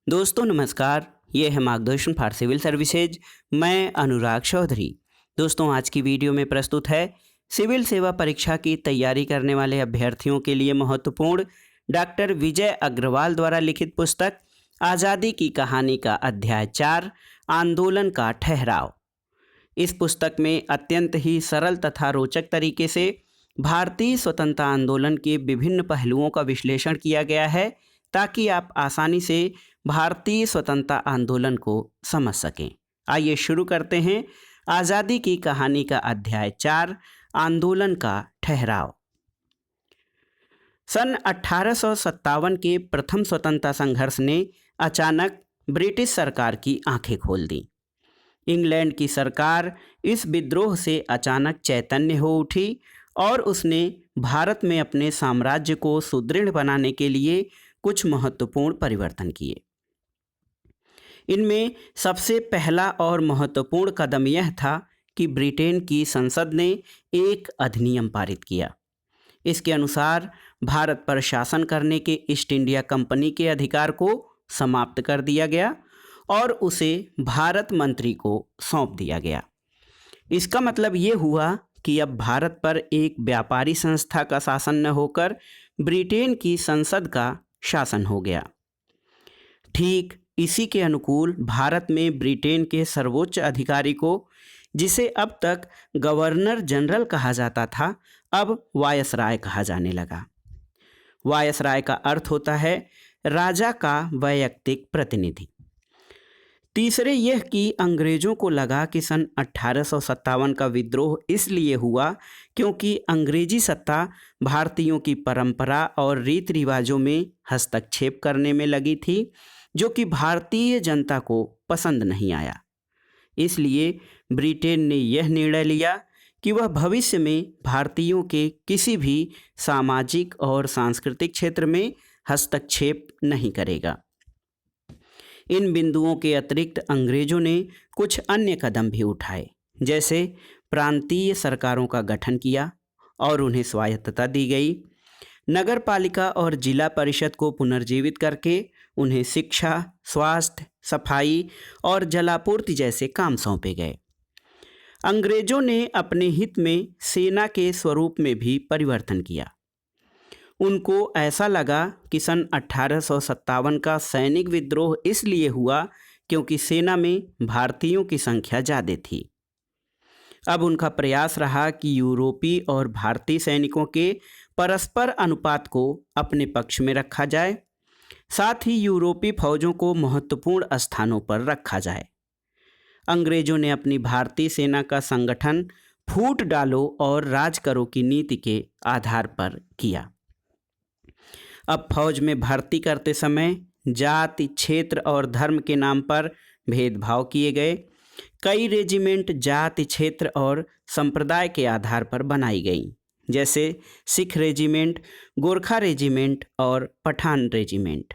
दोस्तों नमस्कार। ये है मार्गदर्शन फॉर सिविल सर्विसेज। मैं अनुराग चौधरी। दोस्तों आज की वीडियो में प्रस्तुत है सिविल सेवा परीक्षा की तैयारी करने वाले अभ्यर्थियों के लिए महत्वपूर्ण डॉक्टर विजय अग्रवाल द्वारा लिखित पुस्तक आज़ादी की कहानी का अध्याय 4 आंदोलन का ठहराव। इस पुस्तक में अत्यंत ही सरल तथा रोचक तरीके से भारतीय स्वतंत्रता आंदोलन के विभिन्न पहलुओं का विश्लेषण किया गया है ताकि आप आसानी से भारतीय स्वतंत्रता आंदोलन को समझ सकें। आइए शुरू करते हैं आज़ादी की कहानी का अध्याय 4 आंदोलन का ठहराव। सन 1857 के प्रथम स्वतंत्रता संघर्ष ने अचानक ब्रिटिश सरकार की आंखें खोल दी। इंग्लैंड की सरकार इस विद्रोह से अचानक चैतन्य हो उठी और उसने भारत में अपने साम्राज्य को सुदृढ़ बनाने के लिए कुछ महत्वपूर्ण परिवर्तन किए। इनमें सबसे पहला और महत्वपूर्ण कदम यह था कि ब्रिटेन की संसद ने एक अधिनियम पारित किया। इसके अनुसार भारत पर शासन करने के ईस्ट इंडिया कंपनी के अधिकार को समाप्त कर दिया गया और उसे भारत मंत्री को सौंप दिया गया। इसका मतलब ये हुआ कि अब भारत पर एक व्यापारी संस्था का शासन न होकर ब्रिटेन की संसद का शासन हो गया। ठीक इसी के अनुकूल भारत में ब्रिटेन के सर्वोच्च अधिकारी को, जिसे अब तक गवर्नर जनरल कहा जाता था, अब वायसराय कहा जाने लगा। वायसराय का अर्थ होता है राजा का वैयक्तिक प्रतिनिधि। तीसरे यह कि अंग्रेजों को लगा कि सन 1857 का विद्रोह इसलिए हुआ क्योंकि अंग्रेजी सत्ता भारतीयों की परंपरा और रीति रिवाजों में हस्तक्षेप करने में लगी थी, जो कि भारतीय जनता को पसंद नहीं आया। इसलिए ब्रिटेन ने यह निर्णय लिया कि वह भविष्य में भारतीयों के किसी भी सामाजिक और सांस्कृतिक क्षेत्र में हस्तक्षेप नहीं करेगा। इन बिंदुओं के अतिरिक्त अंग्रेजों ने कुछ अन्य कदम भी उठाए, जैसे प्रांतीय सरकारों का गठन किया और उन्हें स्वायत्तता दी गई। नगर पालिका और जिला परिषद को पुनर्जीवित करके उन्हें शिक्षा, स्वास्थ्य, सफाई और जलापूर्ति जैसे काम सौंपे गए। अंग्रेजों ने अपने हित में सेना के स्वरूप में भी परिवर्तन किया। उनको ऐसा लगा कि सन 1857 का सैनिक विद्रोह इसलिए हुआ क्योंकि सेना में भारतीयों की संख्या ज़्यादा थी। अब उनका प्रयास रहा कि यूरोपीय और भारतीय सैनिकों के परस्पर अनुपात को अपने पक्ष में रखा जाए, साथ ही यूरोपीय फौजों को महत्वपूर्ण स्थानों पर रखा जाए। अंग्रेजों ने अपनी भारतीय सेना का संगठन फूट डालो और राज करो की नीति के आधार पर किया। अब फौज में भर्ती करते समय जाति, क्षेत्र और धर्म के नाम पर भेदभाव किए गए। कई रेजिमेंट जाति, क्षेत्र और संप्रदाय के आधार पर बनाई गईं, जैसे सिख रेजिमेंट, गोरखा रेजिमेंट और पठान रेजिमेंट।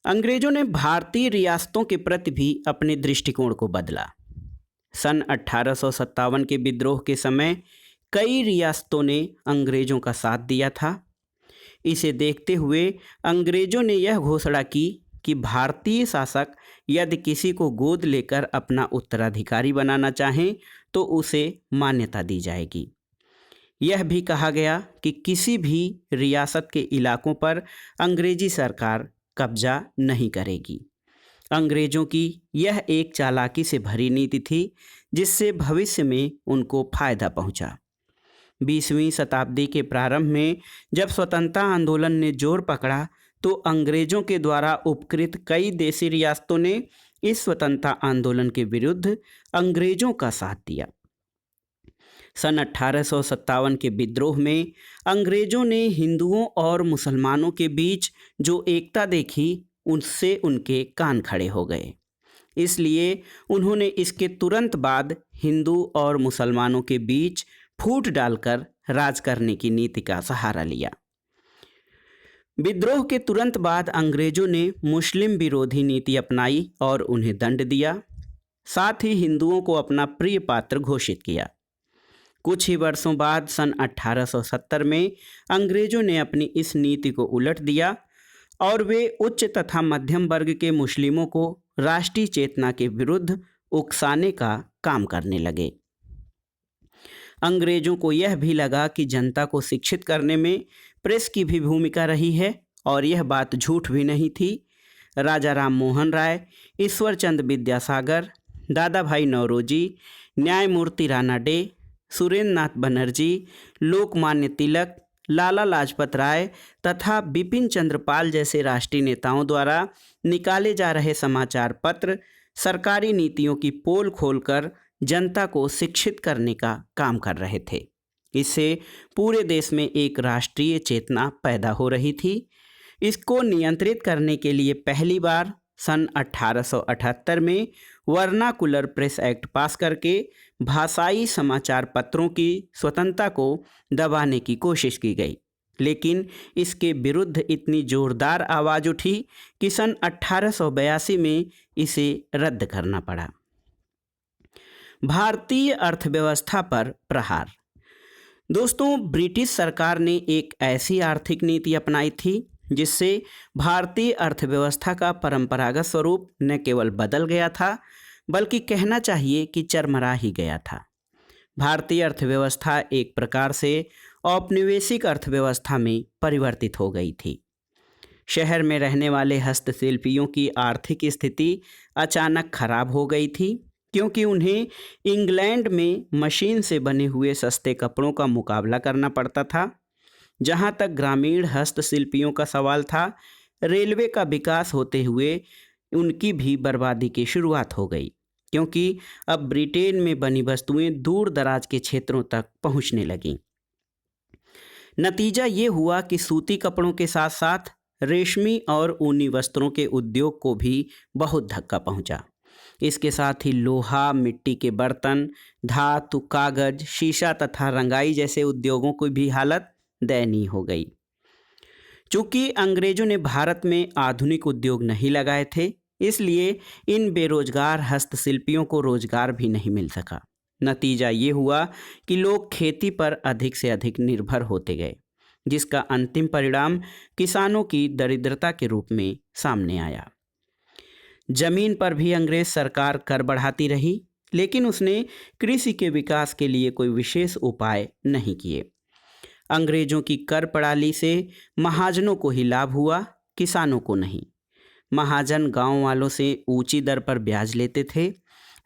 अंग्रेजों ने भारतीय रियासतों के प्रति भी अपने दृष्टिकोण को बदला। सन 1857 के विद्रोह के समय कई रियासतों ने अंग्रेजों का साथ दिया था। इसे देखते हुए अंग्रेजों ने यह घोषणा की कि भारतीय शासक यदि किसी को गोद लेकर अपना उत्तराधिकारी बनाना चाहें तो उसे मान्यता दी जाएगी। यह भी कहा गया कि किसी भी रियासत के इलाकों पर अंग्रेजी सरकार कब्जा नहीं करेगी। अंग्रेजों की यह एक चालाकी से भरी नीति थी जिससे भविष्य में उनको फायदा पहुंचा। 20वीं शताब्दी के प्रारंभ में जब स्वतंत्रता आंदोलन ने जोर पकड़ा तो अंग्रेजों के द्वारा उपकृत कई देशी रियासतों ने इस स्वतंत्रता आंदोलन के विरुद्ध अंग्रेजों का साथ दिया। सन 1857 के विद्रोह में अंग्रेजों ने हिंदुओं और मुसलमानों के बीच जो एकता देखी, उससे उनके कान खड़े हो गए। इसलिए उन्होंने इसके तुरंत बाद हिंदू और मुसलमानों के बीच फूट डालकर राज करने की नीति का सहारा लिया। विद्रोह के तुरंत बाद अंग्रेजों ने मुस्लिम विरोधी नीति अपनाई और उन्हें दंड दिया। साथ ही हिंदुओं को अपना प्रिय पात्र घोषित किया। कुछ ही वर्षों बाद सन 1870 में अंग्रेजों ने अपनी इस नीति को उलट दिया और वे उच्च तथा मध्यम वर्ग के मुस्लिमों को राष्ट्रीय चेतना के विरुद्ध उकसाने का काम करने लगे। अंग्रेजों को यह भी लगा कि जनता को शिक्षित करने में प्रेस की भी भूमिका रही है और यह बात झूठ भी नहीं थी। राजा राम मोहन राय, ईश्वर चंद्र विद्यासागर, दादा भाई नौरोजी, न्यायमूर्ति राणा डे, सुरेंद्र नाथ बनर्जी, लोकमान्य तिलक, लाला लाजपत राय तथा बिपिन चंद्र पाल जैसे राष्ट्रीय नेताओं द्वारा निकाले जा रहे समाचार पत्र सरकारी नीतियों की पोल खोलकर जनता को शिक्षित करने का काम कर रहे थे। इससे पूरे देश में एक राष्ट्रीय चेतना पैदा हो रही थी। इसको नियंत्रित करने के लिए पहली बार सन 1878 में वर्नाकुलर प्रेस एक्ट पास करके भाषाई समाचार पत्रों की स्वतंत्रता को दबाने की कोशिश की गई, लेकिन इसके विरुद्ध इतनी जोरदार आवाज़ उठी कि सन 1882 में इसे रद्द करना पड़ा। भारतीय अर्थव्यवस्था पर प्रहार। दोस्तों, ब्रिटिश सरकार ने एक ऐसी आर्थिक नीति अपनाई थी जिससे भारतीय अर्थव्यवस्था का परंपरागत स्वरूप न केवल बदल गया था बल्कि कहना चाहिए कि चरमरा ही गया था। भारतीय अर्थव्यवस्था एक प्रकार से औपनिवेशिक अर्थव्यवस्था में परिवर्तित हो गई थी। शहर में रहने वाले हस्तशिल्पियों की आर्थिक स्थिति अचानक खराब हो गई थी, क्योंकि उन्हें इंग्लैंड में मशीन से बने हुए सस्ते कपड़ों का मुकाबला करना पड़ता था। जहां तक ग्रामीण हस्तशिल्पियों का सवाल था, रेलवे का विकास होते हुए उनकी भी बर्बादी की शुरुआत हो गई, क्योंकि अब ब्रिटेन में बनी वस्तुएं दूर दराज के क्षेत्रों तक पहुंचने लगीं। नतीजा ये हुआ कि सूती कपड़ों के साथ साथ रेशमी और ऊनी वस्त्रों के उद्योग को भी बहुत धक्का पहुंचा। इसके साथ ही लोहा, मिट्टी के बर्तन, धातु, कागज, शीशा तथा रंगाई जैसे उद्योगों की भी हालत दयनीय हो गई। चूँकि अंग्रेजों ने भारत में आधुनिक उद्योग नहीं लगाए थे, इसलिए इन बेरोजगार हस्तशिल्पियों को रोजगार भी नहीं मिल सका। नतीजा ये हुआ कि लोग खेती पर अधिक से अधिक निर्भर होते गए, जिसका अंतिम परिणाम किसानों की दरिद्रता के रूप में सामने आया। जमीन पर भी अंग्रेज सरकार कर बढ़ाती रही, लेकिन उसने कृषि के विकास के लिए कोई विशेष उपाय नहीं किए। अंग्रेजों की कर प्रणाली से महाजनों को ही लाभ हुआ, किसानों को नहीं। महाजन गांव वालों से ऊंची दर पर ब्याज लेते थे,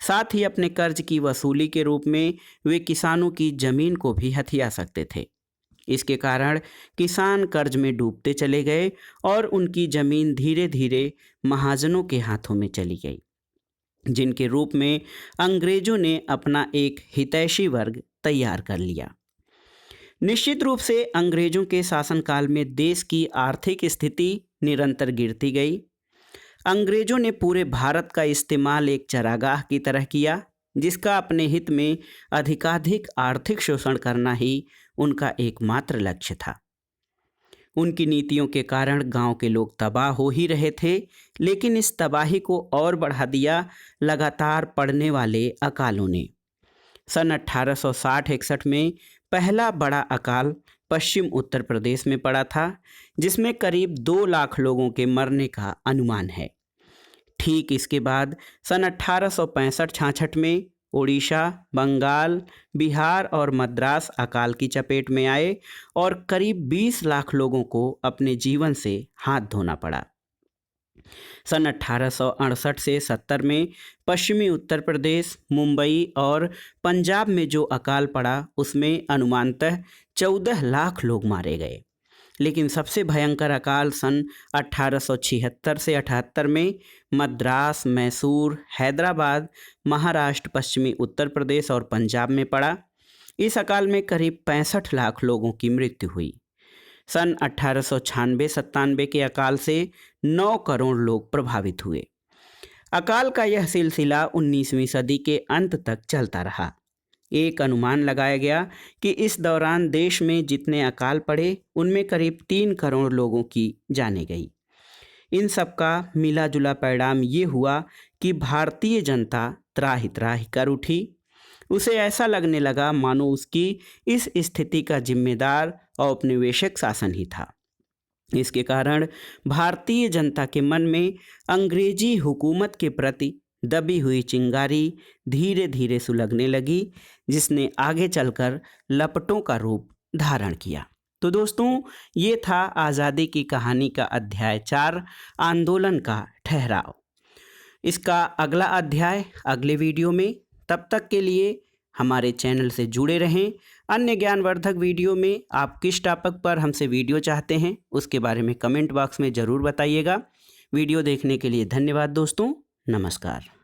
साथ ही अपने कर्ज की वसूली के रूप में वे किसानों की जमीन को भी हथिया सकते थे। इसके कारण किसान कर्ज में डूबते चले गए और उनकी जमीन धीरे धीरे महाजनों के हाथों में चली गई, जिनके रूप में अंग्रेजों ने अपना एक हितैषी वर्ग तैयार कर लिया। निश्चित रूप से अंग्रेजों के शासनकाल में देश की आर्थिक स्थिति निरंतर गिरती गई। अंग्रेजों ने पूरे भारत का इस्तेमाल एक चरागाह की तरह किया, जिसका अपने हित में अधिकाधिक आर्थिक शोषण करना ही उनका एकमात्र लक्ष्य था। उनकी नीतियों के कारण गांव के लोग तबाह हो ही रहे थे, लेकिन इस तबाही को और बढ़ा दिया लगातार पड़ने वाले अकालों ने। सन 1860-61 में पहला बड़ा अकाल पश्चिम उत्तर प्रदेश में पड़ा था, जिसमें करीब 2 लाख लोगों के मरने का अनुमान है। ठीक इसके बाद सन 1865-66 में ओडिशा, बंगाल, बिहार और मद्रास अकाल की चपेट में आए और करीब 20 लाख लोगों को अपने जीवन से हाथ धोना पड़ा। सन 1868 से 70 में पश्चिमी उत्तर प्रदेश, मुंबई और पंजाब में जो अकाल पड़ा, उसमें अनुमानतः 14 लाख लोग मारे गए। लेकिन सबसे भयंकर अकाल सन 1876 से 78 में मद्रास, मैसूर, हैदराबाद, महाराष्ट्र, पश्चिमी उत्तर प्रदेश और पंजाब में पड़ा। इस अकाल में करीब 65 लाख लोगों की मृत्यु हुई। सन 1896-97 के अकाल से 9 करोड़ लोग प्रभावित हुए। अकाल का यह सिलसिला 19वीं सदी के अंत तक चलता रहा। एक अनुमान लगाया गया कि इस दौरान देश में जितने अकाल पड़े, उनमें करीब 3 करोड़ लोगों की जानें गई। इन सब का मिला जुला परिणाम ये हुआ कि भारतीय जनता त्राहि त्राहि कर उठी। उसे ऐसा लगने लगा मानो उसकी इस स्थिति का जिम्मेदार औपनिवेशिक शासन ही था। इसके कारण भारतीय जनता के मन में अंग्रेजी हुकूमत के प्रति दबी हुई चिंगारी धीरे धीरे सुलगने लगी, जिसने आगे चलकर लपटों का रूप धारण किया। तो दोस्तों, ये था आज़ादी की कहानी का अध्याय 4, आंदोलन का ठहराव। इसका अगला अध्याय अगले वीडियो में। तब तक के लिए हमारे चैनल से जुड़े रहें। अन्य ज्ञानवर्धक वीडियो में आप किस टॉपिक पर हमसे वीडियो चाहते हैं उसके बारे में कमेंट बॉक्स में ज़रूर बताइएगा। वीडियो देखने के लिए धन्यवाद दोस्तों। नमस्कार।